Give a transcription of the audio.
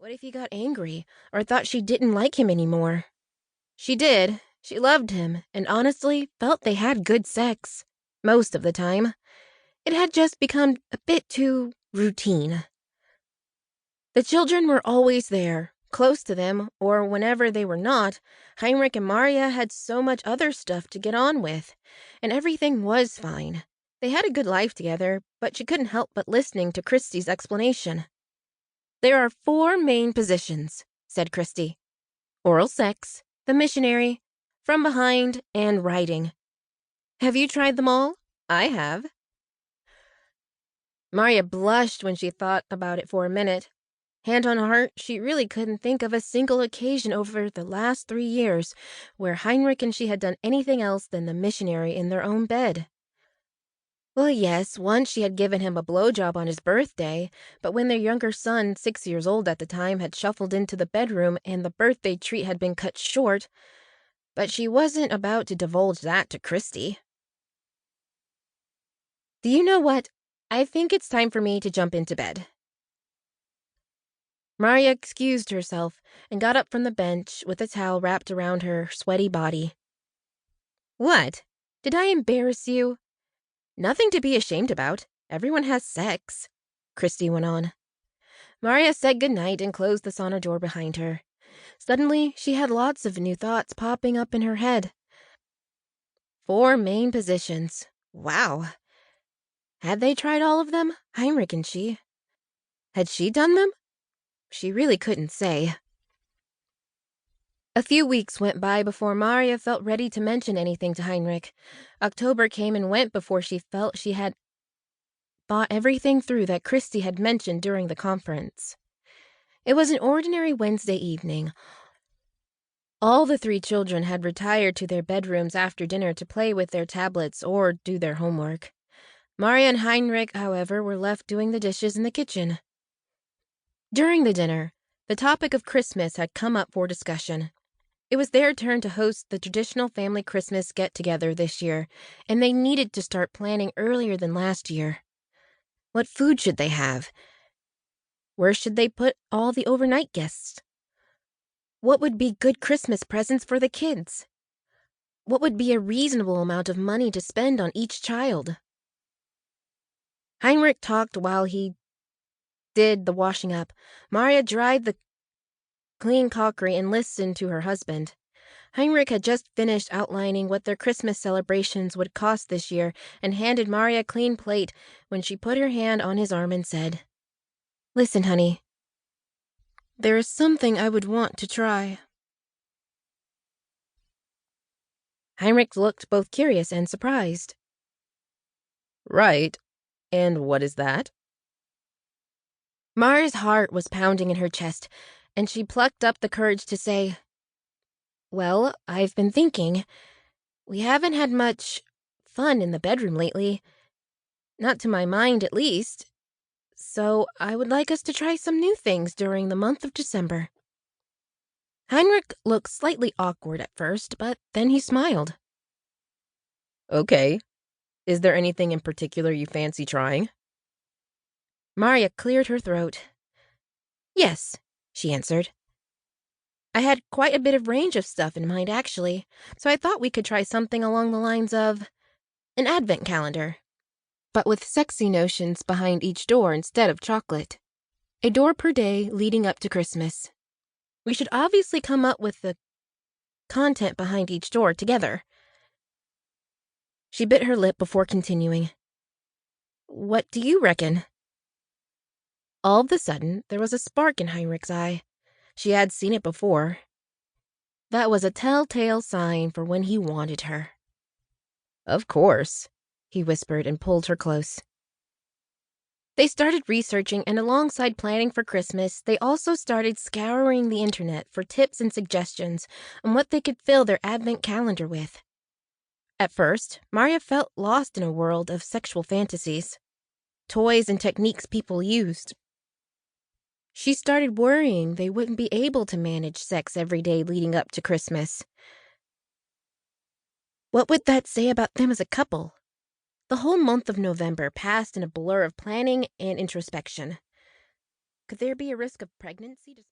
What if he got angry or thought she didn't like him anymore? She did. She loved him and honestly felt they had good sex. Most of the time. It had just become a bit too routine. The children were always there, close to them, or whenever they were not, Heinrich and Marja had so much other stuff to get on with, and everything was fine. They had a good life together, but she couldn't help but listening to Christie's explanation. There are 4 main positions, said Christie. Oral sex, the missionary, from behind, and riding. Have you tried them all? I have. Marja blushed when she thought about it for a minute. Hand on heart, she really couldn't think of a single occasion over the last 3 years where Heinrich and she had done anything else than the missionary in their own bed. Well, yes, once she had given him a blowjob on his birthday, but when their younger son, 6 years old at the time, had shuffled into the bedroom and the birthday treat had been cut short, but she wasn't about to divulge that to Christie. Do you know what? I think it's time for me to jump into bed. Marja excused herself and got up from the bench with a towel wrapped around her sweaty body. What? Did I embarrass you? Nothing to be ashamed about. Everyone has sex, Christie went on. Marja said goodnight and closed the sauna door behind her. Suddenly, she had lots of new thoughts popping up in her head. 4 main positions. Wow. Had they tried all of them, Heinrich and she? Had she done them? She really couldn't say. A few weeks went by before Marja felt ready to mention anything to Heinrich. October came and went before she felt she had thought everything through that Christie had mentioned during the conference. It was an ordinary Wednesday evening. All the 3 children had retired to their bedrooms after dinner to play with their tablets or do their homework. Marja and Heinrich, however, were left doing the dishes in the kitchen. During the dinner, the topic of Christmas had come up for discussion. It was their turn to host the traditional family Christmas get-together this year, and they needed to start planning earlier than last year. What food should they have? Where should they put all the overnight guests? What would be good Christmas presents for the kids? What would be a reasonable amount of money to spend on each child? Heinrich talked while he did the washing up. Marja dried the clean crockery and listened to her husband. Heinrich had just finished outlining what their Christmas celebrations would cost this year and handed Marja a clean plate when she put her hand on his arm and said, "Listen, honey. There is something I would want to try." Heinrich looked both curious and surprised. "Right. And what is that?" Marja's heart was pounding in her chest, and she plucked up the courage to say, "Well, I've been thinking. We haven't had much fun in the bedroom lately. Not to my mind, at least. So I would like us to try some new things during the month of December." Heinrich looked slightly awkward at first, but then he smiled. "Okay. Is there anything in particular you fancy trying?" Marja cleared her throat. "Yes," she answered. "I had quite a bit of range of stuff in mind, actually, so I thought we could try something along the lines of an advent calendar, but with sexy notions behind each door instead of chocolate. A door per day leading up to Christmas. We should obviously come up with the content behind each door together." She bit her lip before continuing. "What do you reckon?" All of a sudden, there was a spark in Heinrich's eye. She had seen it before. That was a telltale sign for when he wanted her. "Of course," he whispered and pulled her close. They started researching, and alongside planning for Christmas, they also started scouring the internet for tips and suggestions on what they could fill their advent calendar with. At first, Marja felt lost in a world of sexual fantasies, toys and techniques people used. She started worrying they wouldn't be able to manage sex every day leading up to Christmas. What would that say about them as a couple? The whole month of November passed in a blur of planning and introspection. Could there be a risk of pregnancy?